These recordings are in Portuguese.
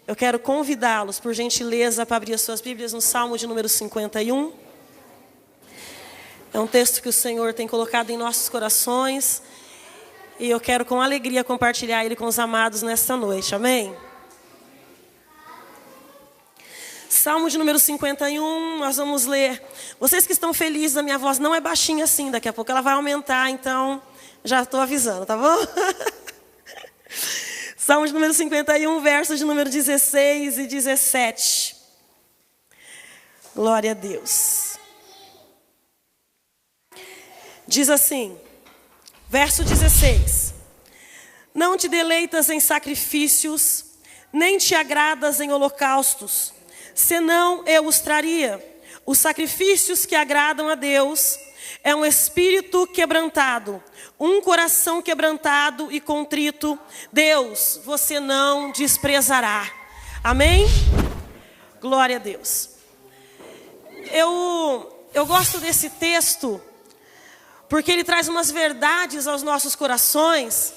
Eu quero convidá-los, por gentileza, para abrir as suas Bíblias no Salmo de número 51. É um texto que o Senhor tem colocado em nossos corações. E eu quero com alegria compartilhar ele com os amados nesta noite. Amém? Salmo de número 51, nós vamos ler. Vocês que estão felizes, a minha voz não é baixinha assim. Daqui a pouco ela vai aumentar, então já estou avisando, tá bom? Salmo de número 51, versos de número 16 e 17. Glória a Deus. Diz assim, verso 16. Não te deleitas em sacrifícios, nem te agradas em holocaustos, senão eu os traria. Os sacrifícios que agradam a Deus é um espírito quebrantado, um coração quebrantado e contrito. Deus, você não desprezará. Amém? Glória a Deus. Eu gosto desse texto porque ele traz umas verdades aos nossos corações.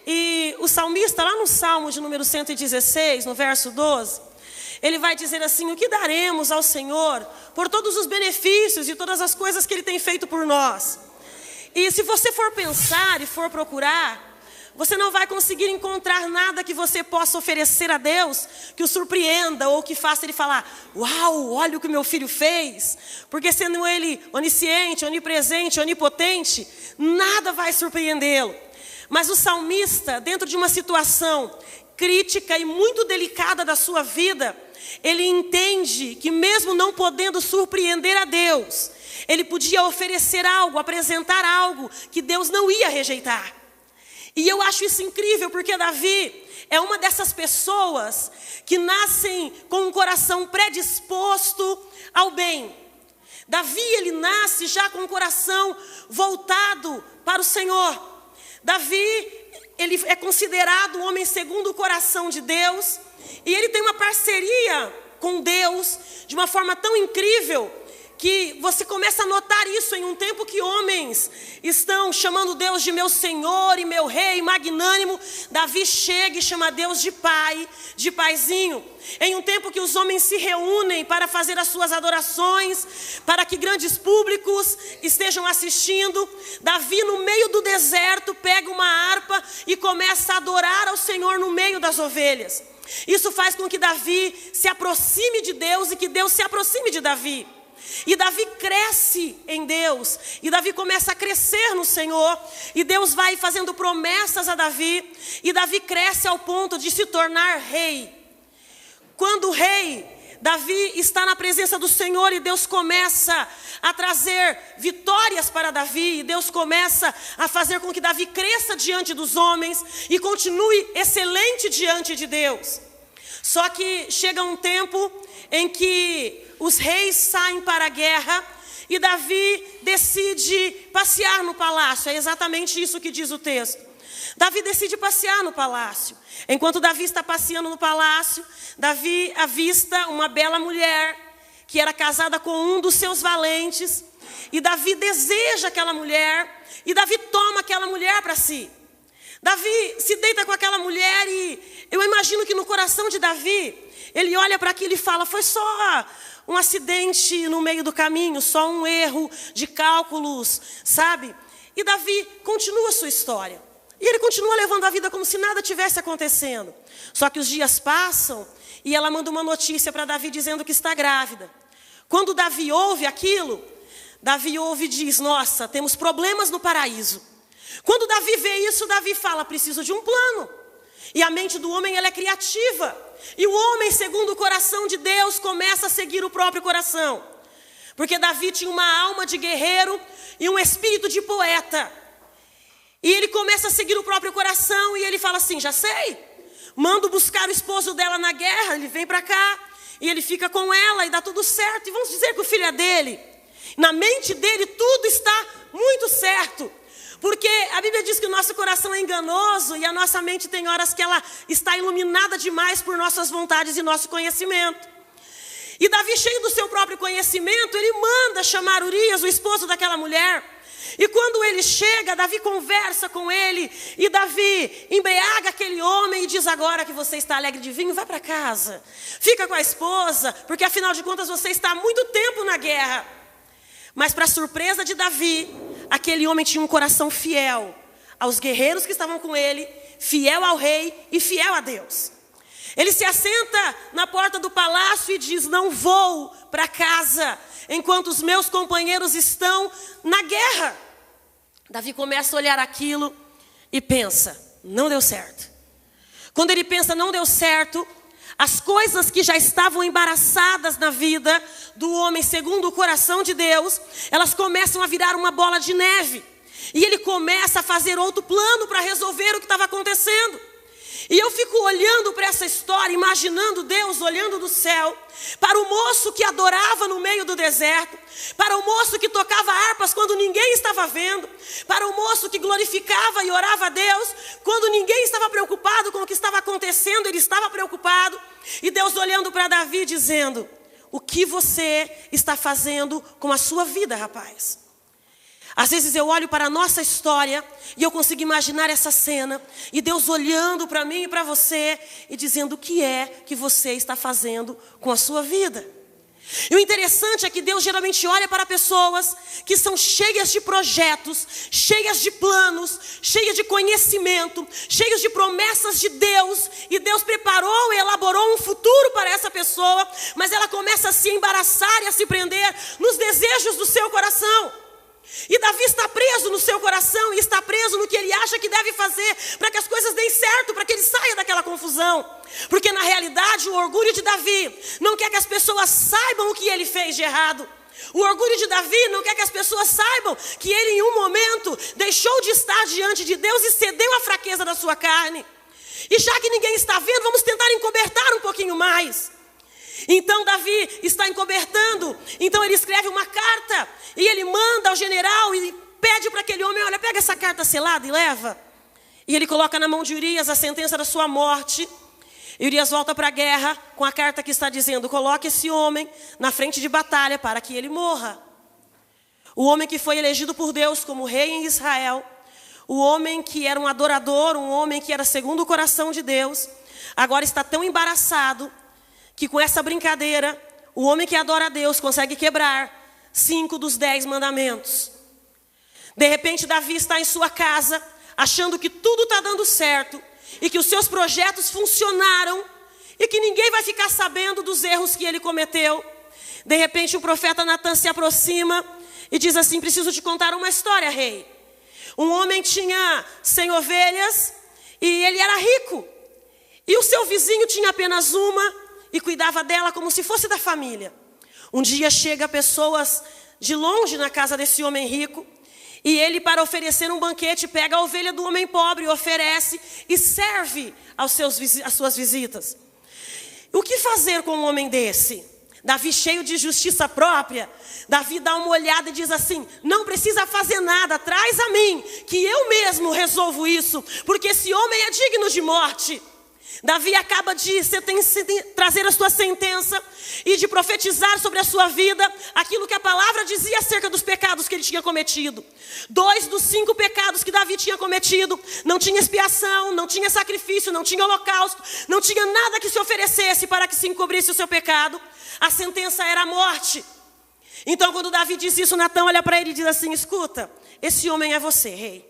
E o salmista, lá no Salmo de número 116, no verso 12, ele vai dizer assim: o que daremos ao Senhor por todos os benefícios e todas as coisas que Ele tem feito por nós? E se você for pensar e for procurar, você não vai conseguir encontrar nada que você possa oferecer a Deus que o surpreenda ou que faça Ele falar: uau, olha o que meu filho fez. Porque sendo Ele onisciente, onipresente, onipotente, nada vai surpreendê-lo. Mas o salmista, dentro de uma situação crítica e muito delicada da sua vida, ele entende que mesmo não podendo surpreender a Deus, ele podia oferecer algo, apresentar algo que Deus não ia rejeitar. E eu acho isso incrível, porque Davi é uma dessas pessoas que nascem com um coração predisposto ao bem. Davi, ele nasce já com um coração voltado para o Senhor. Davi, ele é considerado um homem segundo o coração de Deus. E ele tem uma parceria com Deus de uma forma tão incrível que você começa a notar isso em um tempo que homens estão chamando Deus de meu Senhor e meu Rei magnânimo. Davi chega e chama Deus de Pai, de Paizinho. Em um tempo que os homens se reúnem para fazer as suas adorações, para que grandes públicos estejam assistindo, Davi, no meio do deserto, pega uma harpa e começa a adorar ao Senhor no meio das ovelhas. Isso faz com que Davi se aproxime de Deus e que Deus se aproxime de Davi. E Davi cresce em Deus, e Davi começa a crescer no Senhor, e Deus vai fazendo promessas a Davi, e Davi cresce ao ponto de se tornar rei. Quando o rei, Davi está na presença do Senhor e Deus começa a trazer vitórias para Davi, e Deus começa a fazer com que Davi cresça diante dos homens e continue excelente diante de Deus. Só que chega um tempo em que os reis saem para a guerra e Davi decide passear no palácio. É exatamente isso que diz o texto. Davi decide passear no palácio. Enquanto Davi está passeando no palácio, Davi avista uma bela mulher que era casada com um dos seus valentes. E Davi deseja aquela mulher e Davi toma aquela mulher para si. Davi se deita com aquela mulher e eu imagino que no coração de Davi, ele olha para aquilo e fala: foi só um acidente no meio do caminho, só um erro de cálculos, sabe? E Davi continua a sua história. E ele continua levando a vida como se nada tivesse acontecendo. Só que os dias passam e ela manda uma notícia para Davi dizendo que está grávida. Quando Davi ouve aquilo, Davi ouve e diz: nossa, temos problemas no paraíso. Quando Davi vê isso, Davi fala: preciso de um plano. E a mente do homem, ela é criativa. E o homem, segundo o coração de Deus, começa a seguir o próprio coração. Porque Davi tinha uma alma de guerreiro e um espírito de poeta. E ele começa a seguir o próprio coração e ele fala assim: já sei, mando buscar o esposo dela na guerra, ele vem para cá e ele fica com ela e dá tudo certo. E vamos dizer que o filho é dele. Na mente dele tudo está muito certo. Porque a Bíblia diz que o nosso coração é enganoso e a nossa mente tem horas que ela está iluminada demais por nossas vontades e nosso conhecimento. E Davi, cheio do seu próprio conhecimento, ele manda chamar Urias, o esposo daquela mulher. E quando ele chega, Davi conversa com ele. E Davi embriaga aquele homem e diz: agora que você está alegre de vinho, vai para casa. Fica com a esposa, porque afinal de contas você está há muito tempo na guerra. Mas para surpresa de Davi, aquele homem tinha um coração fiel aos guerreiros que estavam com ele, fiel ao rei e fiel a Deus. Ele se assenta na porta do palácio e diz: não vou para casa enquanto os meus companheiros estão na guerra. Davi começa a olhar aquilo e pensa: não deu certo. Quando ele pensa não deu certo, as coisas que já estavam embaraçadas na vida do homem segundo o coração de Deus, elas começam a virar uma bola de neve. E ele começa a fazer outro plano para resolver o que estava acontecendo. E eu fico olhando para essa história, imaginando Deus olhando do céu, para o moço que adorava no meio do deserto, para o moço que tocava harpas quando ninguém estava vendo, para o moço que glorificava e orava a Deus, quando ninguém estava preocupado com o que estava acontecendo, ele estava preocupado. E Deus olhando para Davi dizendo: o que você está fazendo com a sua vida, rapaz? Às vezes eu olho para a nossa história e eu consigo imaginar essa cena, e Deus olhando para mim e para você e dizendo: o que é que você está fazendo com a sua vida? E o interessante é que Deus geralmente olha para pessoas que são cheias de projetos, cheias de planos, cheias de conhecimento, cheias de promessas de Deus. E Deus preparou e elaborou um futuro para essa pessoa, mas ela começa a se embaraçar e a se prender nos desejos do seu coração. E Davi está preso no seu coração e está preso no que ele acha que deve fazer para que as coisas deem certo, para que ele saia daquela confusão. Porque na realidade o orgulho de Davi não quer que as pessoas saibam o que ele fez de errado. O orgulho de Davi não quer que as pessoas saibam que ele em um momento deixou de estar diante de Deus e cedeu à fraqueza da sua carne. E já que ninguém está vendo, vamos tentar encobertar um pouquinho mais. Então Davi está encobertando, então ele escreve uma carta e ele manda ao general e pede para aquele homem: olha, pega essa carta selada e leva. E ele coloca na mão de Urias a sentença da sua morte. E Urias volta para a guerra com a carta que está dizendo: coloque esse homem na frente de batalha para que ele morra. O homem que foi elegido por Deus como rei em Israel, o homem que era um adorador, um homem que era segundo o coração de Deus, agora está tão embaraçado que com essa brincadeira, o homem que adora a Deus consegue quebrar 5 dos 10 mandamentos. De repente, Davi está em sua casa, achando que tudo está dando certo, e que os seus projetos funcionaram, e que ninguém vai ficar sabendo dos erros que ele cometeu. De repente, o profeta Natan se aproxima e diz assim: preciso te contar uma história, rei. Um homem tinha 100 ovelhas, e ele era rico. E o seu vizinho tinha apenas uma, e cuidava dela como se fosse da família. Um dia chega pessoas de longe na casa desse homem rico, e ele, para oferecer um banquete, pega a ovelha do homem pobre, oferece e serve às suas visitas. O que fazer com um homem desse? Davi, cheio de justiça própria, Davi dá uma olhada e diz assim: não precisa fazer nada, traz a mim, que eu mesmo resolvo isso, porque esse homem é digno de morte. Davi acaba de trazer a sua sentença e de profetizar sobre a sua vida aquilo que a palavra dizia acerca dos pecados que ele tinha cometido. 2 dos 5 pecados que Davi tinha cometido, não tinha expiação, não tinha sacrifício, não tinha holocausto, não tinha nada que se oferecesse para que se encobrisse o seu pecado. A sentença era a morte. Então, quando Davi diz isso, Natan olha para ele e diz assim: escuta, esse homem é você, rei.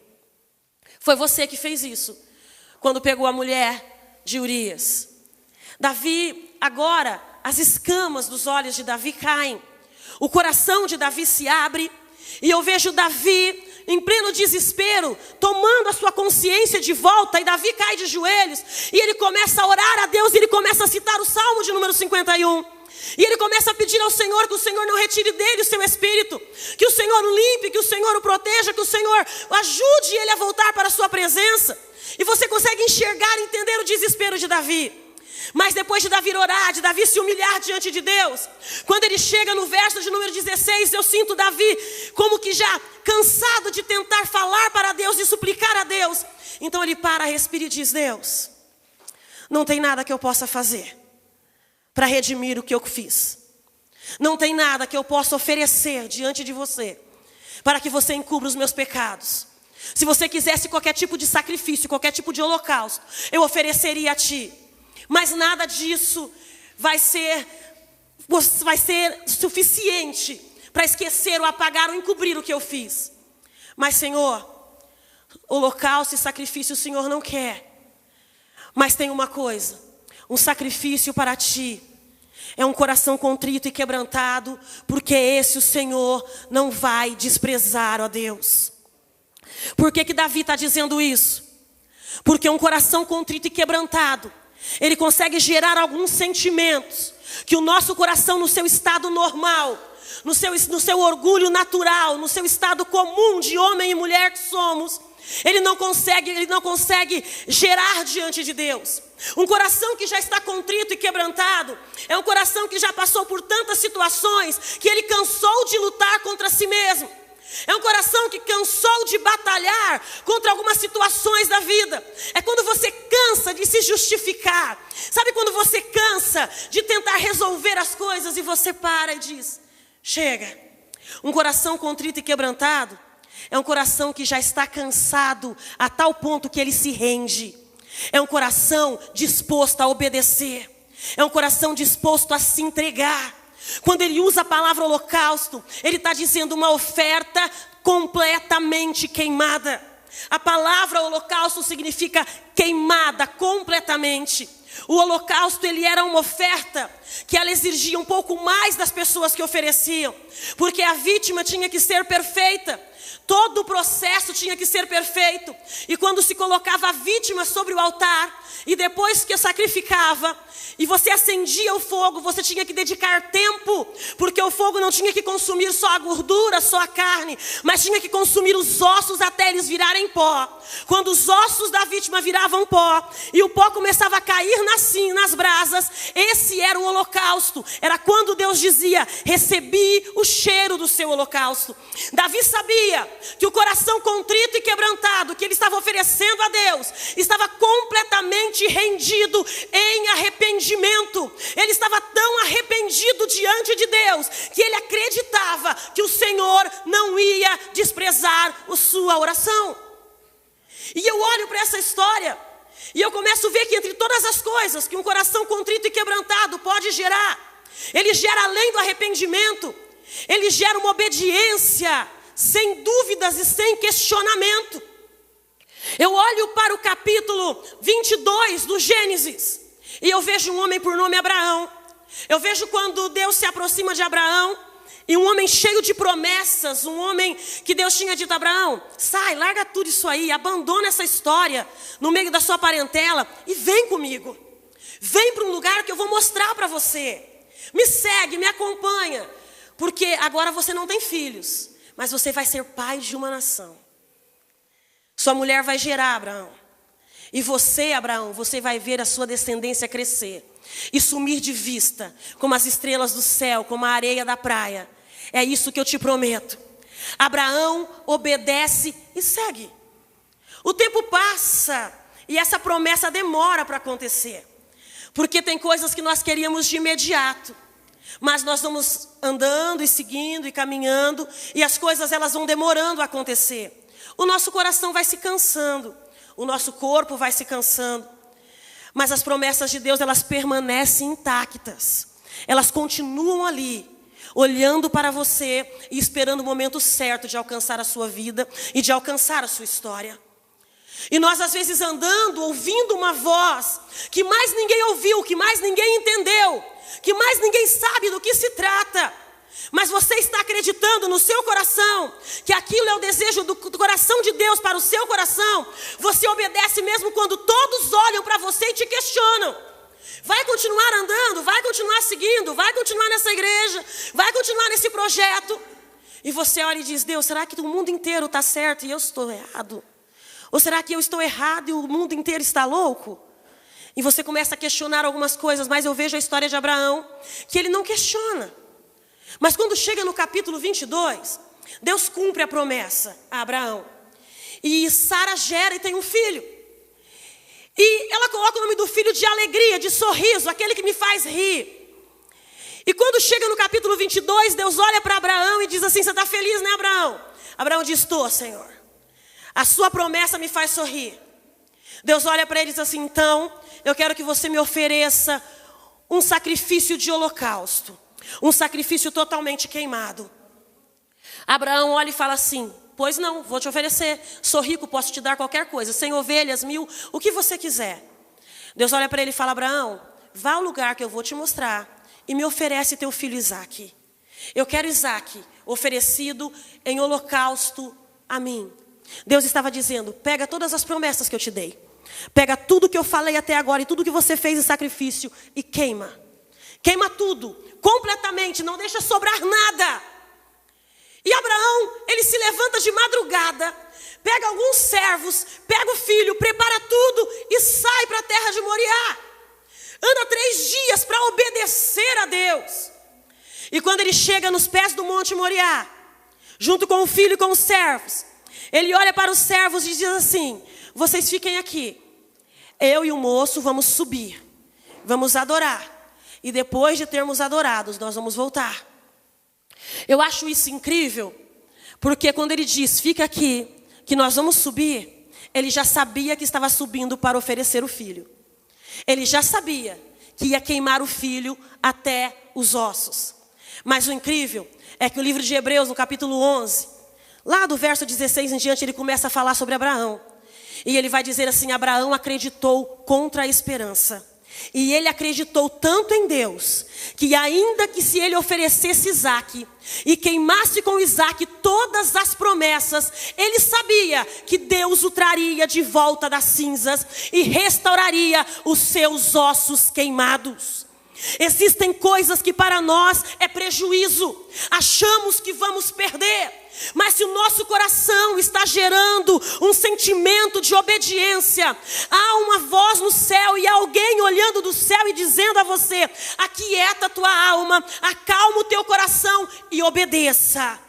Foi você que fez isso quando pegou a mulher de Urias. Davi, agora, as escamas dos olhos de Davi caem. O coração de Davi se abre. E eu vejo Davi em pleno desespero, tomando a sua consciência de volta. E Davi cai de joelhos. E ele começa a orar a Deus. E ele começa a citar o Salmo de número 51. E ele começa a pedir ao Senhor que o Senhor não retire dele o seu espírito, que o Senhor o limpe, que o Senhor o proteja, que o Senhor ajude ele a voltar para a sua presença. E você consegue enxergar e entender o desespero de Davi. Mas depois de Davi orar, de Davi se humilhar diante de Deus, quando ele chega no verso de número 16, eu sinto Davi como que já cansado de tentar falar para Deus e suplicar a Deus. Então ele para, respira e diz: Deus, não tem nada que eu possa fazer para redimir o que eu fiz. Não tem nada que eu possa oferecer diante de você para que você encubra os meus pecados. Se você quisesse qualquer tipo de sacrifício, qualquer tipo de holocausto, eu ofereceria a ti. Mas nada disso vai ser suficiente para esquecer ou apagar ou encobrir o que eu fiz. Mas, Senhor, holocausto e sacrifício o Senhor não quer. Mas tem uma coisa, um sacrifício para ti é um coração contrito e quebrantado, porque esse o Senhor não vai desprezar, ó Deus. Por que Davi está dizendo isso? Porque um coração contrito e quebrantado, ele consegue gerar alguns sentimentos que o nosso coração, no seu estado normal, no seu orgulho natural, no seu estado comum de homem e mulher que somos, ele não consegue gerar diante de Deus. Um coração que já está contrito e quebrantado é um coração que já passou por tantas situações que ele cansou de lutar contra si mesmo. É um coração que cansou de batalhar contra algumas situações da vida. É quando você cansa de se justificar. Sabe quando você cansa de tentar resolver as coisas e você para e diz: chega. Um coração contrito e quebrantado é um coração que já está cansado a tal ponto que ele se rende. É um coração disposto a obedecer. É um coração disposto a se entregar. Quando ele usa a palavra holocausto, ele está dizendo uma oferta completamente queimada. A palavra holocausto significa queimada completamente. O holocausto, ele era uma oferta que ela exigia um pouco mais das pessoas que ofereciam, porque a vítima tinha que ser perfeita. Todo o processo tinha que ser perfeito. E quando se colocava a vítima sobre o altar, e depois que sacrificava, e você acendia o fogo, você tinha que dedicar tempo, porque o fogo não tinha que consumir só a gordura, só a carne, mas tinha que consumir os ossos até eles virarem pó. Quando os ossos da vítima viravam pó, e o pó começava a cair nas brasas, esse era o holocausto. Era quando Deus dizia: recebi o cheiro do seu holocausto. Davi sabia que o coração contrito e quebrantado que ele estava oferecendo a Deus estava completamente rendido em arrependimento. Ele estava tão arrependido diante de Deus que ele acreditava que o Senhor não ia desprezar a sua oração. E eu olho para essa história e eu começo a ver que entre todas as coisas que um coração contrito e quebrantado pode gerar, ele gera, além do arrependimento, ele gera uma obediência sem dúvidas e sem questionamento. Eu olho para o capítulo 22 do Gênesis e eu vejo um homem por nome Abraão. Eu vejo quando Deus se aproxima de Abraão, e um homem cheio de promessas, um homem que Deus tinha dito: Abraão, sai, larga tudo isso aí, abandona essa história no meio da sua parentela e vem comigo. Vem para um lugar que eu vou mostrar para você. Me segue, me acompanha, porque agora você não tem filhos, mas você vai ser pai de uma nação. Sua mulher vai gerar, Abraão. E você, Abraão, você vai ver a sua descendência crescer e sumir de vista, como as estrelas do céu, como a areia da praia. É isso que eu te prometo. Abraão obedece e segue. O tempo passa e essa promessa demora para acontecer, porque tem coisas que nós queríamos de imediato, mas nós vamos andando e seguindo e caminhando, e as coisas elas vão demorando a acontecer. O nosso coração vai se cansando, o nosso corpo vai se cansando, mas as promessas de Deus, elas permanecem intactas. Elas continuam ali, olhando para você e esperando o momento certo de alcançar a sua vida e de alcançar a sua história. E nós às vezes andando, ouvindo uma voz que mais ninguém ouviu, que mais ninguém entendeu, que mais ninguém sabe do que se trata. Mas você está acreditando no seu coração que aquilo é o desejo do coração de Deus para o seu coração. Você obedece mesmo quando todos olham para você e te questionam. Vai continuar andando, vai continuar seguindo, vai continuar nessa igreja, vai continuar nesse projeto. E você olha e diz: Deus, será que o mundo inteiro está certo e eu estou errado? Ou será que eu estou errado e o mundo inteiro está louco? E você começa a questionar algumas coisas, mas eu vejo a história de Abraão, que ele não questiona. Mas quando chega no capítulo 22, Deus cumpre a promessa a Abraão. E Sara gera e tem um filho. E ela coloca o nome do filho de alegria, de sorriso, aquele que me faz rir. E quando chega no capítulo 22, Deus olha para Abraão e diz assim: você está feliz, né, Abraão? Abraão diz: estou, Senhor. A sua promessa me faz sorrir. Deus olha para ele e diz assim: então, eu quero que você me ofereça um sacrifício de holocausto. Um sacrifício totalmente queimado. Abraão olha e fala assim: pois não, vou te oferecer. Sou rico, posso te dar qualquer coisa. 100 ovelhas, 1000, o que você quiser. Deus olha para ele e fala: Abraão, vá ao lugar que eu vou te mostrar e me oferece teu filho Isaque. Eu quero Isaque oferecido em holocausto a mim. Deus estava dizendo: pega todas as promessas que eu te dei. Pega tudo que eu falei até agora e tudo que você fez em sacrifício e queima. Queima tudo, completamente, não deixa sobrar nada. E Abraão, ele se levanta de madrugada, pega alguns servos, pega o filho, prepara tudo e sai para a terra de Moriá. Anda 3 dias para obedecer a Deus. E quando ele chega nos pés do monte Moriá, junto com o filho e com os servos, ele olha para os servos e diz assim: vocês fiquem aqui. Eu e o moço vamos subir, vamos adorar. E depois de termos adorados, nós vamos voltar. Eu acho isso incrível, porque quando ele diz: fica aqui, que nós vamos subir, ele já sabia que estava subindo para oferecer o filho. Ele já sabia que ia queimar o filho até os ossos. Mas o incrível é que o livro de Hebreus, no capítulo 11, lá do verso 16 em diante, ele começa a falar sobre Abraão. E ele vai dizer assim: Abraão acreditou contra a esperança. E ele acreditou tanto em Deus, que ainda que se ele oferecesse Isaque e queimasse com Isaque todas as promessas, ele sabia que Deus o traria de volta das cinzas e restauraria os seus ossos queimados. Existem coisas que para nós é prejuízo, achamos que vamos perder. Mas se o nosso coração está gerando um sentimento de obediência, há uma voz no céu e alguém olhando do céu e dizendo a você: aquieta a tua alma, acalma o teu coração e obedeça.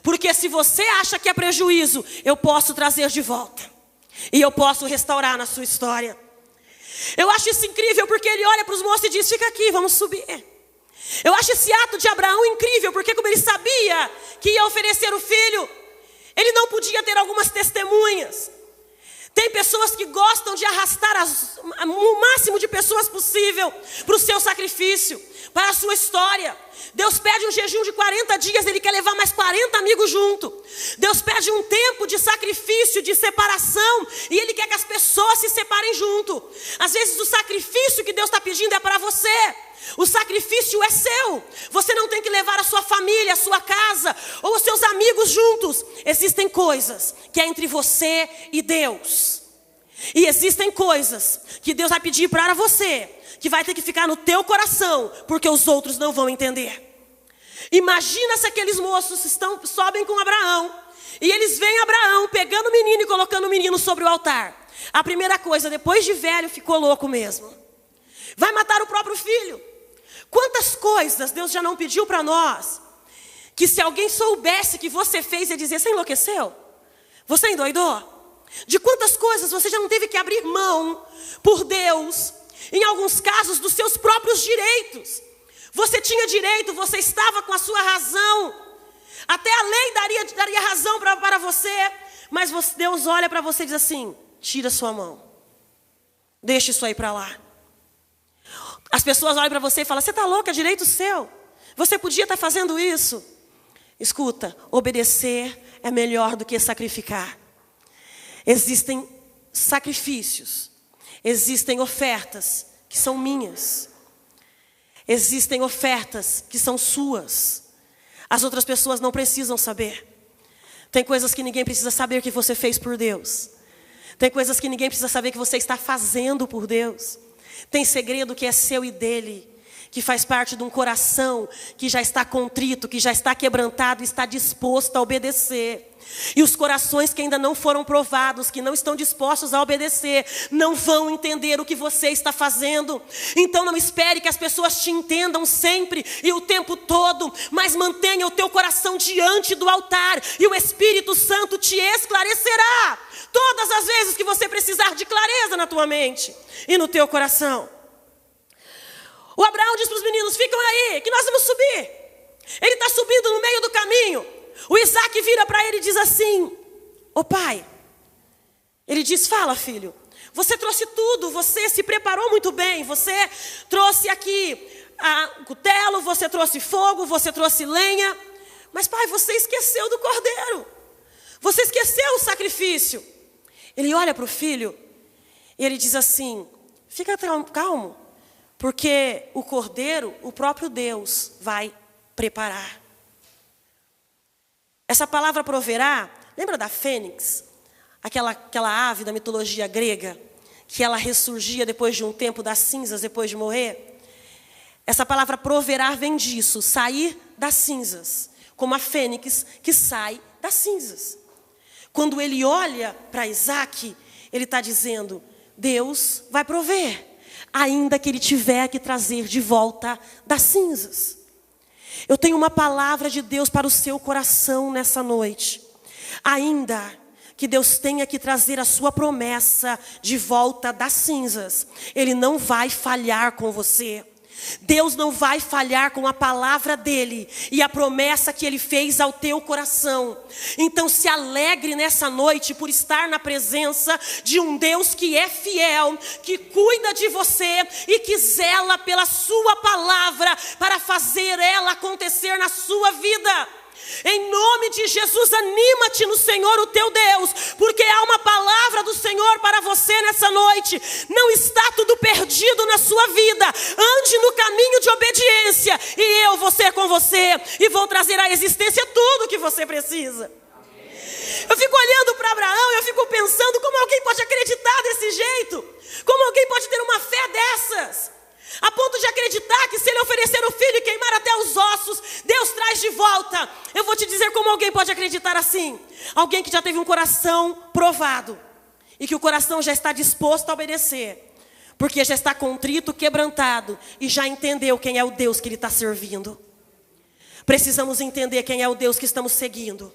Porque se você acha que é prejuízo, eu posso trazer de volta. E eu posso restaurar na sua história. Eu acho isso incrível porque ele olha para os moços e diz: fica aqui, vamos subir. Eu acho esse ato de Abraão incrível, porque como ele sabia que ia oferecer o filho, ele não podia ter algumas testemunhas. Tem pessoas que gostam de arrastar o máximo de pessoas possível para o seu sacrifício, para a sua história. Deus pede um jejum de 40 dias, ele quer levar mais 40 amigos junto. Deus pede um tempo de sacrifício, de separação, e ele quer que as pessoas se separem junto. Às vezes o sacrifício que Deus está pedindo é para você. O sacrifício é seu. Você não tem que levar a sua família, a sua casa ou os seus amigos juntos. Existem coisas que é entre você e Deus. E existem coisas que Deus vai pedir para você, que vai ter que ficar no teu coração, porque os outros não vão entender. Imagina se aqueles moços sobem com Abraão e eles veem Abraão pegando o menino e colocando o menino sobre o altar. A primeira coisa, depois de velho, ficou louco mesmo. Vai matar o próprio filho. Quantas coisas Deus já não pediu para nós, que se alguém soubesse que você fez, ia dizer: você enlouqueceu? Você endoidou? De quantas coisas você já não teve que abrir mão por Deus, em alguns casos dos seus próprios direitos. Você tinha direito, você estava com a sua razão, até a lei daria razão para você, mas Deus olha para você e diz assim: tira sua mão, deixa isso aí para lá. As pessoas olham para você e falam: você está louca, é direito seu. Você podia estar fazendo isso. Escuta, obedecer é melhor do que sacrificar. Existem sacrifícios, existem ofertas que são minhas. Existem ofertas que são suas. As outras pessoas não precisam saber. Tem coisas que ninguém precisa saber que você fez por Deus. Tem coisas que ninguém precisa saber que você está fazendo por Deus. Tem segredo que é seu e dele, que faz parte de um coração que já está contrito, que já está quebrantado e está disposto a obedecer. E os corações que ainda não foram provados, que não estão dispostos a obedecer, não vão entender o que você está fazendo. Então não espere que as pessoas te entendam sempre e o tempo todo, mas mantenha o teu coração diante do altar e o Espírito Santo te esclarecerá todas as vezes que você precisar de clareza na tua mente e no teu coração. O Abraão diz para os meninos, ficam aí, que nós vamos subir. Ele está subindo no meio do caminho. O Isaac vira para ele e diz assim: ô pai. Ele diz: fala, filho. Você trouxe tudo, você se preparou muito bem. Você trouxe aqui o cutelo, você trouxe fogo, você trouxe lenha. Mas pai, você esqueceu do cordeiro. Você esqueceu o sacrifício. Ele olha para o filho e ele diz assim: fica calmo, porque o cordeiro, o próprio Deus vai preparar. Essa palavra proverá, lembra da fênix? Aquela ave da mitologia grega, que ela ressurgia depois de um tempo das cinzas, depois de morrer. Essa palavra proverá vem disso, sair das cinzas, como a fênix que sai das cinzas. Quando ele olha para Isaac, ele está dizendo: Deus vai prover, ainda que ele tiver que trazer de volta das cinzas. Eu tenho uma palavra de Deus para o seu coração nessa noite. Ainda que Deus tenha que trazer a sua promessa de volta das cinzas, Ele não vai falhar com você. Deus não vai falhar com a palavra dele e a promessa que ele fez ao teu coração. Então se alegre nessa noite por estar na presença de um Deus que é fiel, que cuida de você e que zela pela sua palavra para fazer ela acontecer na sua vida. Em nome de Jesus, anima-te no Senhor, o teu Deus, porque há uma palavra do Senhor para você nessa noite. Não está tudo perdido na sua vida. Ande no caminho de obediência e eu vou ser com você e vou trazer à existência tudo o que você precisa. Eu fico olhando para Abraão, eu fico pensando como alguém pode acreditar desse jeito, como alguém pode ter uma fé dessas, a ponto de acreditar que se ele oferecer o filho e queimar até os ossos, Deus traz de volta. Eu vou te dizer como alguém pode acreditar assim. Alguém que já teve um coração provado e que o coração já está disposto a obedecer, porque já está contrito, quebrantado e já entendeu quem é o Deus que ele está servindo. Precisamos entender quem é o Deus que estamos seguindo,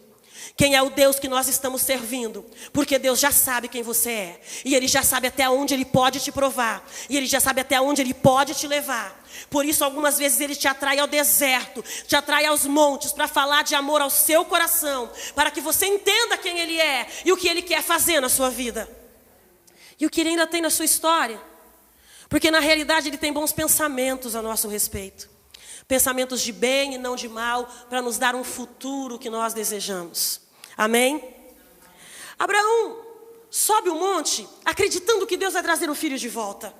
quem é o Deus que nós estamos servindo, porque Deus já sabe quem você é, e Ele já sabe até onde Ele pode te provar, e Ele já sabe até onde Ele pode te levar. Por isso algumas vezes Ele te atrai ao deserto, te atrai aos montes, para falar de amor ao seu coração, para que você entenda quem Ele é, e o que Ele quer fazer na sua vida, e o que Ele ainda tem na sua história, porque na realidade Ele tem bons pensamentos a nosso respeito, pensamentos de bem e não de mal, para nos dar um futuro que nós desejamos. Amém? Abraão sobe o monte acreditando que Deus vai trazer o filho de volta.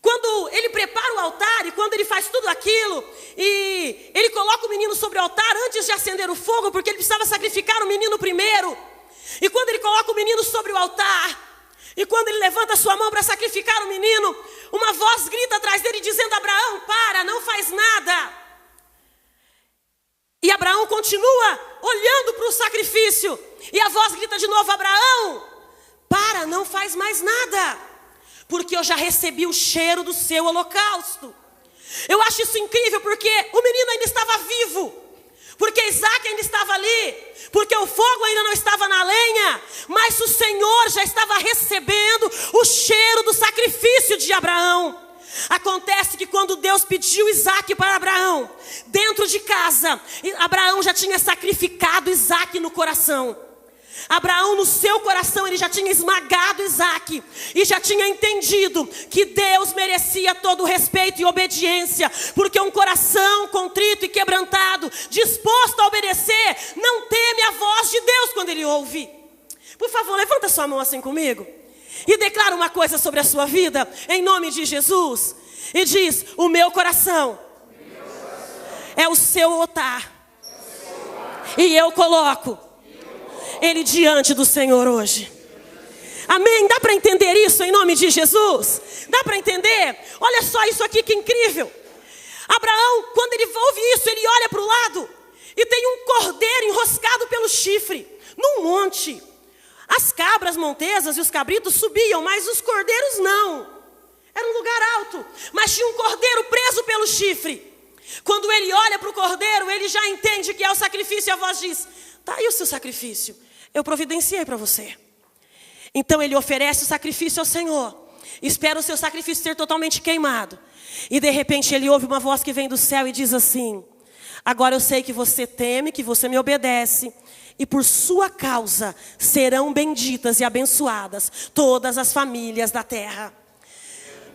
Quando ele prepara o altar e quando ele faz tudo aquilo e ele coloca o menino sobre o altar antes de acender o fogo, porque ele precisava sacrificar o menino primeiro. E quando ele coloca o menino sobre o altar e quando ele levanta a sua mão para sacrificar o menino, uma voz grita atrás dele dizendo: Abraão, para, não faz nada. E Abraão continua olhando para o sacrifício. E a voz grita de novo: Abraão, para, não faz mais nada, porque eu já recebi o cheiro do seu holocausto. Eu acho isso incrível, porque o menino ainda estava vivo, porque Isaac ainda estava ali, porque o fogo ainda não estava na lenha, mas o Senhor já estava recebendo o cheiro do sacrifício de Abraão. Acontece que quando Deus pediu Isaac para Abraão, dentro de casa, Abraão já tinha sacrificado Isaac no coração. Abraão no seu coração, ele já tinha esmagado Isaac e já tinha entendido que Deus merecia todo o respeito e obediência, porque um coração contrito e quebrantado, disposto a obedecer, não teme a voz de Deus quando ele ouve. Por favor, levanta sua mão assim comigo e declara uma coisa sobre a sua vida, em nome de Jesus, e diz: o meu coração é o seu altar, e eu coloco ele diante do Senhor hoje. Amém? Dá para entender isso em nome de Jesus? Dá para entender? Olha só isso aqui que incrível. Abraão, quando ele ouve isso, ele olha para o lado e tem um cordeiro enroscado pelo chifre num monte. As cabras montesas e os cabritos subiam, mas os cordeiros não. Era um lugar alto, mas tinha um cordeiro preso pelo chifre. Quando ele olha para o cordeiro, ele já entende que é o sacrifício, e a voz diz: está aí o seu sacrifício, eu providenciei para você. Então ele oferece o sacrifício ao Senhor, espera o seu sacrifício ser totalmente queimado. E de repente ele ouve uma voz que vem do céu e diz assim: agora eu sei que você teme, que você me obedece, e por sua causa serão benditas e abençoadas todas as famílias da terra.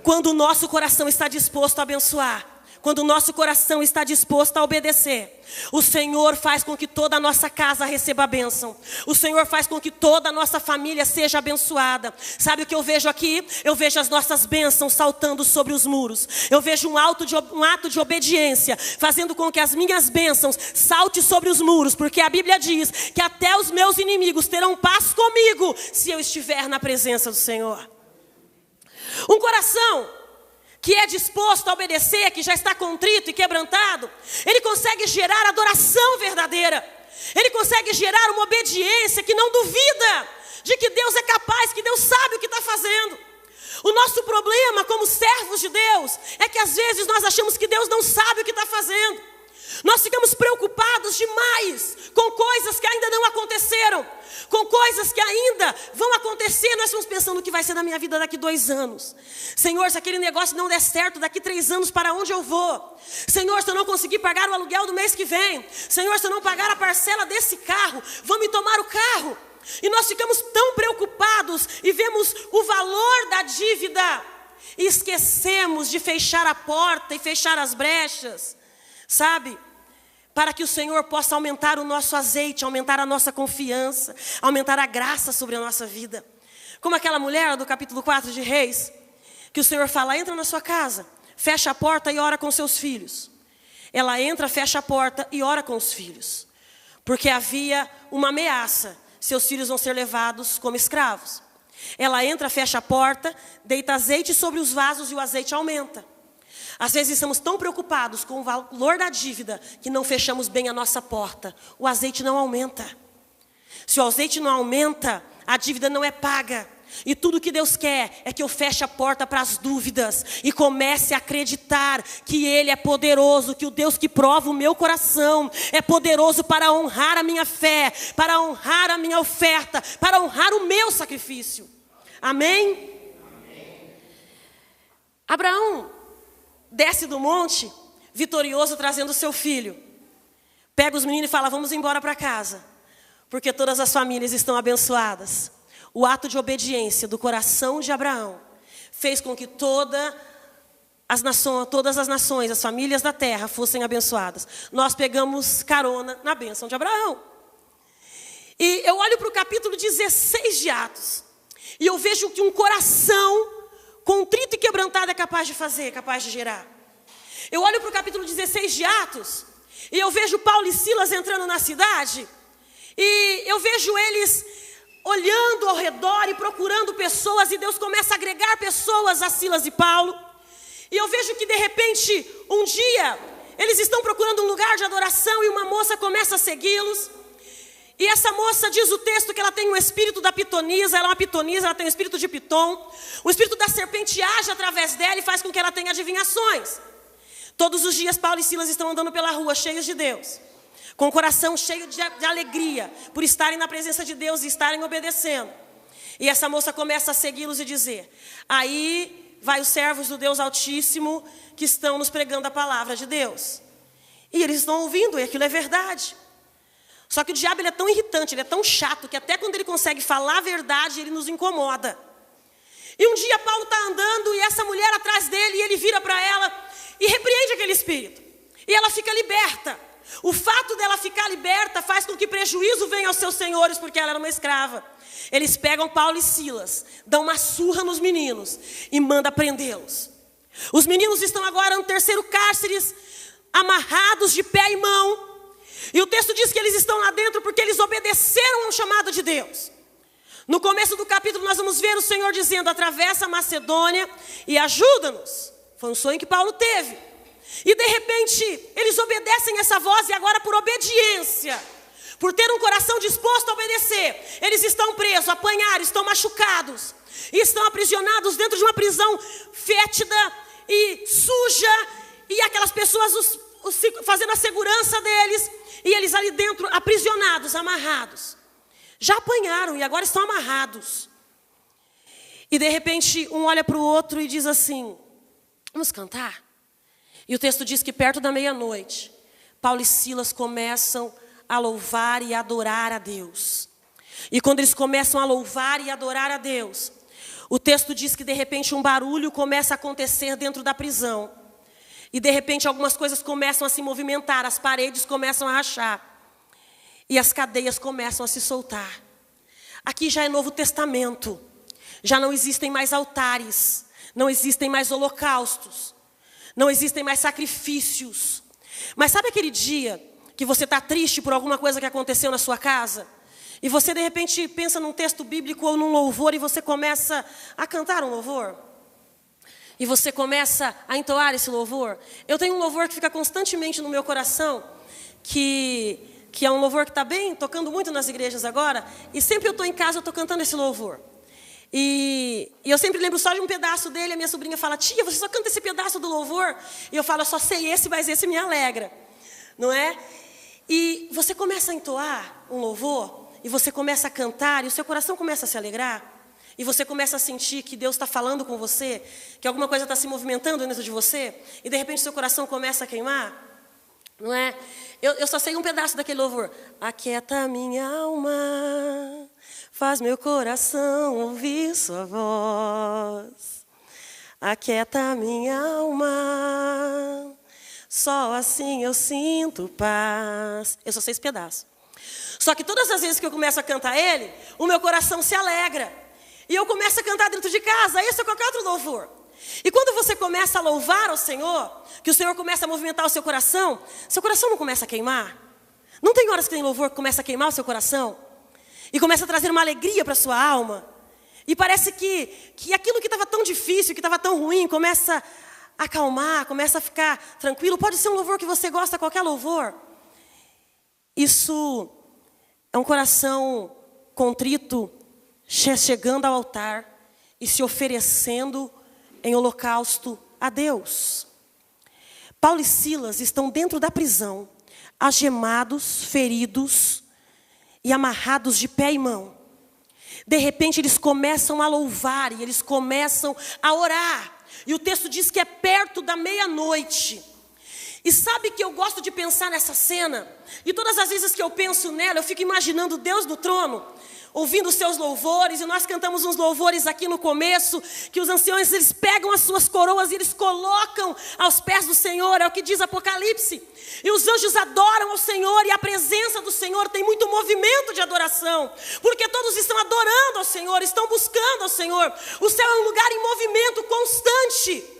Quando o nosso coração está disposto a abençoar, quando o nosso coração está disposto a obedecer, o Senhor faz com que toda a nossa casa receba a bênção. O Senhor faz com que toda a nossa família seja abençoada. Sabe o que eu vejo aqui? Eu vejo as nossas bênçãos saltando sobre os muros. Eu vejo um ato de obediência, fazendo com que as minhas bênçãos saltem sobre os muros. Porque a Bíblia diz que até os meus inimigos terão paz comigo, se eu estiver na presença do Senhor. Um coração que é disposto a obedecer, que já está contrito e quebrantado, ele consegue gerar adoração verdadeira. Ele consegue gerar uma obediência que não duvida de que Deus é capaz, que Deus sabe o que está fazendo. O nosso problema como servos de Deus é que às vezes nós achamos que Deus não sabe o que está fazendo. Nós ficamos preocupados demais com coisas que ainda não aconteceram, com coisas que ainda vão acontecer. Nós estamos pensando o que vai ser da minha vida daqui 2 anos. Senhor, se aquele negócio não der certo daqui 3 anos, para onde eu vou? Senhor, se eu não conseguir pagar o aluguel do mês que vem, Senhor, se eu não pagar a parcela desse carro, vão me tomar o carro. E nós ficamos tão preocupados e vemos o valor da dívida e esquecemos de fechar a porta e fechar as brechas, sabe? Para que o Senhor possa aumentar o nosso azeite, aumentar a nossa confiança, aumentar a graça sobre a nossa vida. Como aquela mulher do capítulo 4 de Reis, que o Senhor fala: entra na sua casa, fecha a porta e ora com seus filhos. Ela entra, fecha a porta e ora com os filhos, porque havia uma ameaça: seus filhos vão ser levados como escravos. Ela entra, fecha a porta, deita azeite sobre os vasos e o azeite aumenta. Às vezes estamos tão preocupados com o valor da dívida que não fechamos bem a nossa porta. O azeite não aumenta. Se o azeite não aumenta, a dívida não é paga. E tudo que Deus quer é que eu feche a porta para as dúvidas e comece a acreditar que Ele é poderoso, que o Deus que prova o meu coração é poderoso para honrar a minha fé, para honrar a minha oferta, para honrar o meu sacrifício. Amém? Amém. Abraão desce do monte, vitorioso, trazendo seu filho. Pega os meninos e fala: vamos embora para casa, porque todas as famílias estão abençoadas. O ato de obediência do coração de Abraão fez com que todas as nações, as famílias da terra fossem abençoadas. Nós pegamos carona na bênção de Abraão. E eu olho para o capítulo 16 de Atos, e eu vejo que um coração contrito e quebrantado é capaz de fazer, é capaz de gerar. Eu olho para o capítulo 16 de Atos, e eu vejo Paulo e Silas entrando na cidade, e eu vejo eles olhando ao redor e procurando pessoas, e Deus começa a agregar pessoas a Silas e Paulo. E eu vejo que de repente, um dia, eles estão procurando um lugar de adoração, e uma moça começa a segui-los. E essa moça, diz o texto, que ela tem um espírito da pitonisa. Ela é uma pitonisa, ela tem um espírito de piton. O espírito da serpente age através dela e faz com que ela tenha adivinhações. Todos os dias Paulo e Silas estão andando pela rua, cheios de Deus, com o coração cheio de alegria, por estarem na presença de Deus e estarem obedecendo. E essa moça começa a segui-los e dizer: aí vai os servos do Deus Altíssimo, que estão nos pregando a palavra de Deus. E eles estão ouvindo, e aquilo é verdade. Só que o diabo, ele é tão irritante, ele é tão chato, que até quando ele consegue falar a verdade, ele nos incomoda. E um dia Paulo está andando, e essa mulher atrás dele, e ele vira para ela e repreende aquele espírito. E ela fica liberta. O fato dela ficar liberta faz com que prejuízo venha aos seus senhores, porque ela era uma escrava. Eles pegam Paulo e Silas, dão uma surra nos meninos e mandam prendê-los. Os meninos estão agora no 3º cárcere, amarrados de pé e mão. E o texto diz que eles estão lá dentro porque eles obedeceram ao chamado de Deus. No começo do capítulo nós vamos ver o Senhor dizendo: atravessa a Macedônia e ajuda-nos. Foi um sonho que Paulo teve. E de repente eles obedecem essa voz, e agora por obediência, por ter um coração disposto a obedecer, eles estão presos, apanharam, estão machucados, e estão aprisionados dentro de uma prisão fétida e suja, e aquelas pessoas fazendo a segurança deles, e eles ali dentro aprisionados, amarrados. Já apanharam e agora estão amarrados. E de repente um olha para o outro e diz assim: vamos cantar? E o texto diz que perto da meia-noite, Paulo e Silas começam a louvar e adorar a Deus. E quando eles começam a louvar e adorar a Deus, o texto diz que de repente um barulho começa a acontecer dentro da prisão. E de repente algumas coisas começam a se movimentar, as paredes começam a rachar. E as cadeias começam a se soltar. Aqui já é Novo Testamento. Já não existem mais altares, não existem mais holocaustos, não existem mais sacrifícios. Mas sabe aquele dia que você está triste por alguma coisa que aconteceu na sua casa? E você de repente pensa num texto bíblico ou num louvor e você começa a cantar um louvor? E você começa a entoar esse louvor? Eu tenho um louvor que fica constantemente no meu coração, que é um louvor que está bem, tocando muito nas igrejas agora. E sempre eu estou em casa, eu estou cantando esse louvor. E eu sempre lembro só de um pedaço dele. A minha sobrinha fala: tia, você só canta esse pedaço do louvor? E eu falo: eu só sei esse, mas esse me alegra. Não é? E você começa a entoar um louvor, e você começa a cantar, e o seu coração começa a se alegrar. E você começa a sentir que Deus está falando com você, que alguma coisa está se movimentando dentro de você, e de repente seu coração começa a queimar. Não é? Eu só sei um pedaço daquele louvor. Aquieta minha alma, faz meu coração ouvir sua voz. Aquieta minha alma, só assim eu sinto paz. Eu só sei esse pedaço. Só que todas as vezes que eu começo a cantar ele, o meu coração se alegra. E eu começo a cantar dentro de casa, esse ou qualquer outro louvor. E quando você começa a louvar ao Senhor, que o Senhor começa a movimentar o seu coração não começa a queimar? Não tem horas que tem louvor que começa a queimar o seu coração? E começa a trazer uma alegria para a sua alma? E parece que aquilo que estava tão difícil, que estava tão ruim, começa a acalmar, começa a ficar tranquilo. Pode ser um louvor que você gosta, qualquer louvor. Isso é um coração contrito, chegando ao altar e se oferecendo em holocausto a Deus. Paulo e Silas estão dentro da prisão, algemados, feridos e amarrados de pé e mão. De repente eles começam a louvar e eles começam a orar. E o texto diz que é perto da meia-noite. E sabe que eu gosto de pensar nessa cena? E todas as vezes que eu penso nela, eu fico imaginando Deus no trono, ouvindo os seus louvores. E nós cantamos uns louvores aqui no começo, que os anciões, eles pegam as suas coroas e eles colocam aos pés do Senhor. É o que diz Apocalipse. E os anjos adoram ao Senhor, e a presença do Senhor tem muito movimento de adoração, porque todos estão adorando ao Senhor, estão buscando ao Senhor. O céu é um lugar em movimento constante.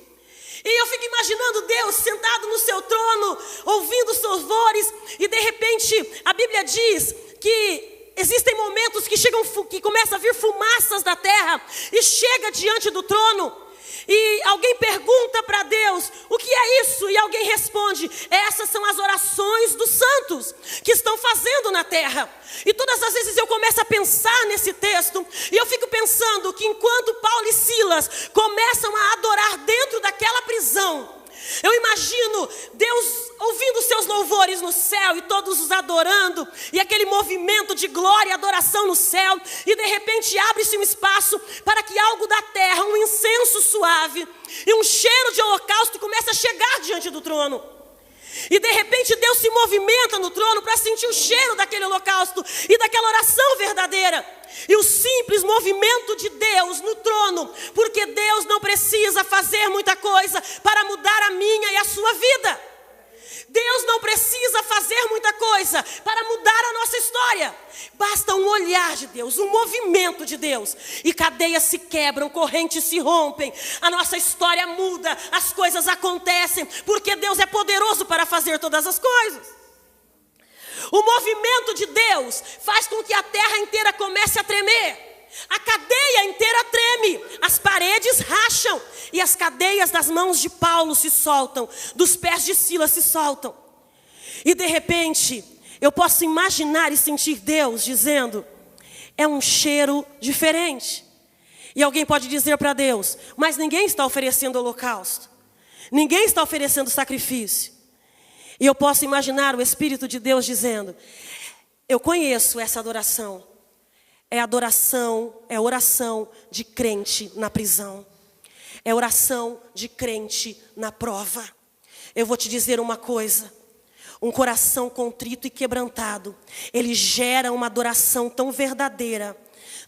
E eu fico imaginando Deus sentado no seu trono, ouvindo os louvores, e de repente a Bíblia diz que existem momentos que começa a vir fumaças da terra e chega diante do trono. E alguém pergunta para Deus: o que é isso? E alguém responde: essas são as orações dos santos que estão fazendo na terra. E todas as vezes eu começo a pensar nesse texto, e eu fico pensando que enquanto Paulo e Silas começam a adorar dentro daquela prisão, eu imagino Deus ouvindo os seus louvores no céu e todos os adorando, e aquele movimento de glória e adoração no céu, e de repente abre-se um espaço para que algo da terra, um incenso suave e um cheiro de holocausto comece a chegar diante do trono. E de repente Deus se movimenta no trono para sentir o cheiro daquele holocausto e daquela oração verdadeira. E o simples movimento de Deus no trono, porque Deus não precisa fazer muita coisa para mudar a minha e a sua vida. Deus não precisa fazer muita coisa para mudar a nossa história. Basta um olhar de Deus, um movimento de Deus, e cadeias se quebram, correntes se rompem, a nossa história muda, as coisas acontecem, porque Deus é poderoso para fazer todas as coisas. O movimento de Deus faz com que a terra inteira comece a tremer. A cadeia inteira treme, as paredes racham e as cadeias das mãos de Paulo se soltam, dos pés de Silas se soltam. E de repente, eu posso imaginar e sentir Deus dizendo: é um cheiro diferente. E alguém pode dizer para Deus: mas ninguém está oferecendo holocausto, ninguém está oferecendo sacrifício. E eu posso imaginar o Espírito de Deus dizendo: eu conheço essa adoração. É adoração, é oração de crente na prisão. É oração de crente na prova. Eu vou te dizer uma coisa. Um coração contrito e quebrantado, ele gera uma adoração tão verdadeira,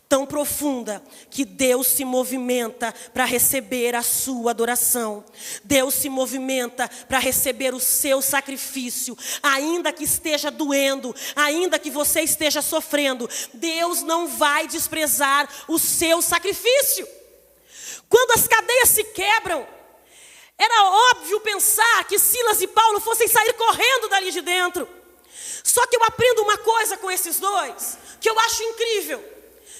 tão profunda, que Deus se movimenta para receber a sua adoração. Deus se movimenta para receber o seu sacrifício, ainda que esteja doendo, ainda que você esteja sofrendo. Deus não vai desprezar o seu sacrifício. Quando as cadeias se quebram, era óbvio pensar que Silas e Paulo fossem sair correndo dali de dentro. Só que eu aprendo uma coisa com esses dois, que eu acho incrível.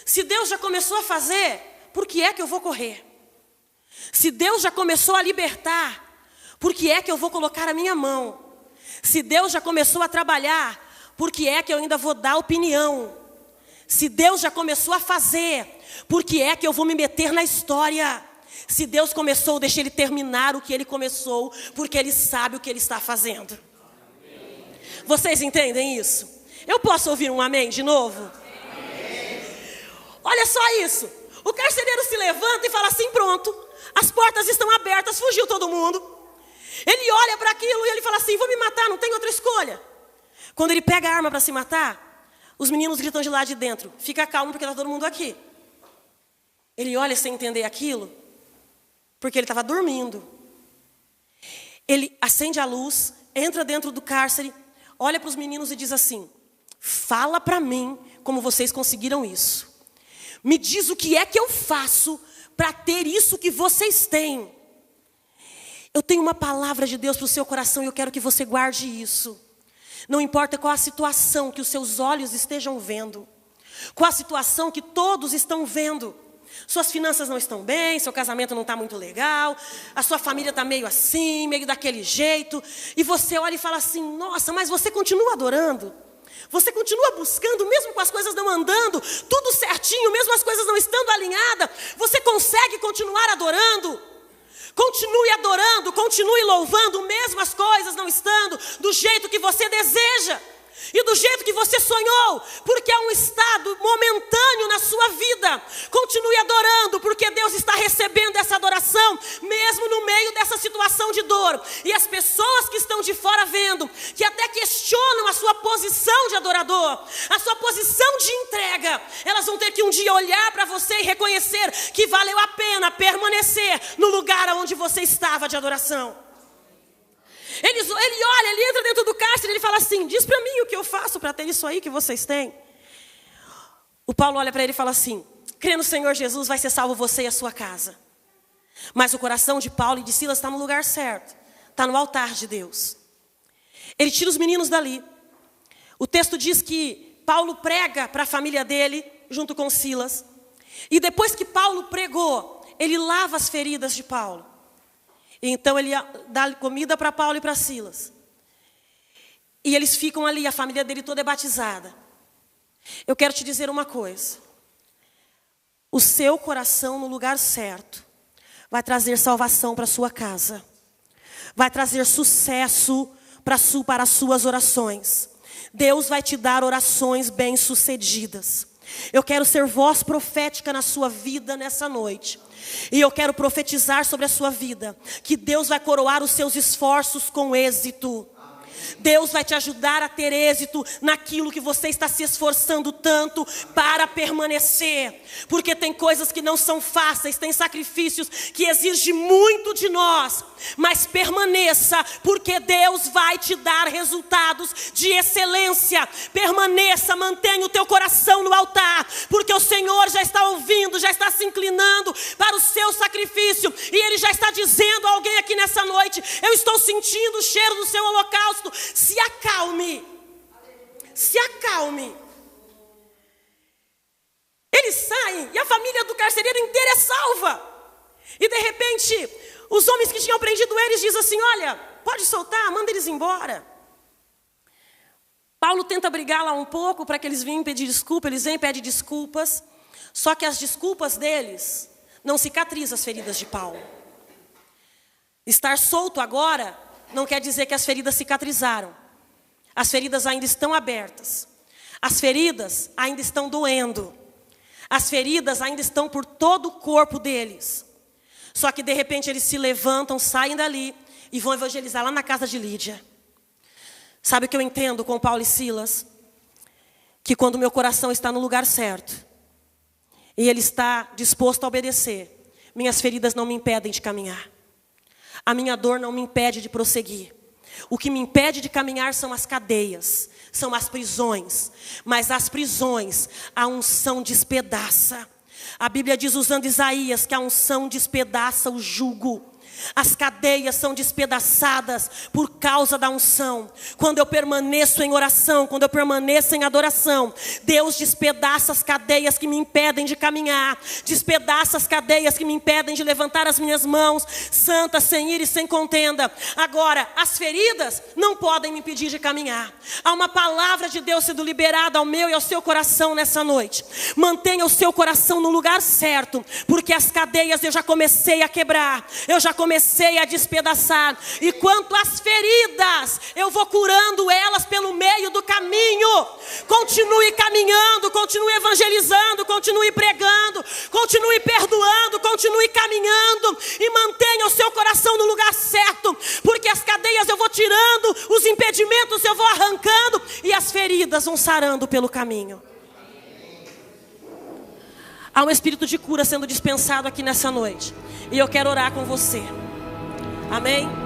Se Deus já começou a fazer, por que é que eu vou correr? Se Deus já começou a libertar, por que é que eu vou colocar a minha mão? Se Deus já começou a trabalhar, por que é que eu ainda vou dar opinião? Se Deus já começou a fazer, por que é que eu vou me meter na história? Se Deus começou, deixa Ele terminar o que Ele começou, porque Ele sabe o que Ele está fazendo. Vocês entendem isso? Eu posso ouvir um amém de novo? Olha só isso. O carcereiro se levanta e fala assim, pronto, as portas estão abertas, fugiu todo mundo. Ele olha para aquilo e ele fala assim, vou me matar, não tem outra escolha. Quando ele pega a arma para se matar, os meninos gritam de lá de dentro, fica calmo porque está todo mundo aqui. Ele olha sem entender aquilo, porque ele estava dormindo. Ele acende a luz, entra dentro do cárcere, olha para os meninos e diz assim, fala para mim como vocês conseguiram isso. Me diz o que é que eu faço para ter isso que vocês têm. Eu tenho uma palavra de Deus para o seu coração e eu quero que você guarde isso. Não importa qual a situação que os seus olhos estejam vendo, qual a situação que todos estão vendo. Suas finanças não estão bem, seu casamento não está muito legal, a sua família está meio assim, meio daquele jeito. E você olha e fala assim, nossa, mas você continua adorando? Você continua buscando, mesmo com as coisas não andando, tudo certinho, mesmo as coisas não estando alinhadas, você consegue continuar adorando? Continue adorando, continue louvando, mesmo as coisas não estando do jeito que você deseja. E do jeito que você sonhou, porque é um estado momentâneo na sua vida. Continue adorando, porque Deus está recebendo essa adoração, mesmo no meio dessa situação de dor. E as pessoas que estão de fora vendo, que até questionam a sua posição de adorador, a sua posição de entrega, elas vão ter que um dia olhar para você e reconhecer que valeu a pena permanecer no lugar onde você estava de adoração. Ele olha, ele entra dentro do cárcere, ele fala assim, diz para mim o que eu faço para ter isso aí que vocês têm. O Paulo olha para ele e fala assim, crê no Senhor Jesus, vai ser salvo você e a sua casa. Mas o coração de Paulo e de Silas está no lugar certo, está no altar de Deus. Ele tira os meninos dali. O texto diz que Paulo prega para a família dele, junto com Silas. E depois que Paulo pregou, ele lava as feridas de Paulo. Então ele dá comida para Paulo e para Silas. E eles ficam ali, a família dele toda é batizada. Eu quero te dizer uma coisa. O seu coração no lugar certo vai trazer salvação para a sua casa. Vai trazer sucesso para as suas orações. Deus vai te dar orações bem-sucedidas. Eu quero ser voz profética na sua vida nessa noite. E eu quero profetizar sobre a sua vida que Deus vai coroar os seus esforços com êxito. Deus vai te ajudar a ter êxito naquilo que você está se esforçando tanto para permanecer. Porque tem coisas que não são fáceis, tem sacrifícios que exigem muito de nós. Mas permaneça, porque Deus vai te dar resultados de excelência. Permaneça, mantenha o teu coração no altar, porque o Senhor já está ouvindo, já está se inclinando para o seu sacrifício. E Ele já está dizendo a alguém aqui nessa noite, eu estou sentindo o cheiro do seu holocausto. Se acalme. Se acalme. Eles saem e a família do carcereiro inteira é salva. E de repente, os homens que tinham prendido eles dizem assim, olha, pode soltar, manda eles embora. Paulo tenta brigar lá um pouco para que eles venham pedir desculpa, eles vêm e pedem desculpas. Só que as desculpas deles não cicatrizam as feridas de Paulo. Estar solto agora não quer dizer que as feridas cicatrizaram. As feridas ainda estão abertas. As feridas ainda estão doendo. As feridas ainda estão por todo o corpo deles. Só que de repente eles se levantam, saem dali e vão evangelizar lá na casa de Lídia. Sabe o que eu entendo com Paulo e Silas? Que quando meu coração está no lugar certo, e ele está disposto a obedecer, minhas feridas não me impedem de caminhar. A minha dor não me impede de prosseguir. O que me impede de caminhar são as cadeias, são as prisões. Mas as prisões, a unção despedaça. A Bíblia diz, usando Isaías, que a unção despedaça o jugo. As cadeias são despedaçadas por causa da unção. Quando eu permaneço em oração, quando eu permaneço em adoração, Deus despedaça as cadeias que me impedem de caminhar, despedaça as cadeias que me impedem de levantar as minhas mãos, santa, sem ira e sem contenda. Agora, as feridas não podem me impedir de caminhar. Há uma palavra de Deus sendo liberada ao meu e ao seu coração nessa noite. Mantenha o seu coração no lugar certo, porque as cadeias eu já comecei a quebrar, eu já comecei a despedaçar, e quanto às feridas, eu vou curando elas pelo meio do caminho. Continue caminhando, continue evangelizando, continue pregando, continue perdoando, continue caminhando, e mantenha o seu coração no lugar certo, porque as cadeias eu vou tirando, os impedimentos eu vou arrancando, e as feridas vão sarando pelo caminho. Há um espírito de cura sendo dispensado aqui nessa noite, e eu quero orar com você. Amém?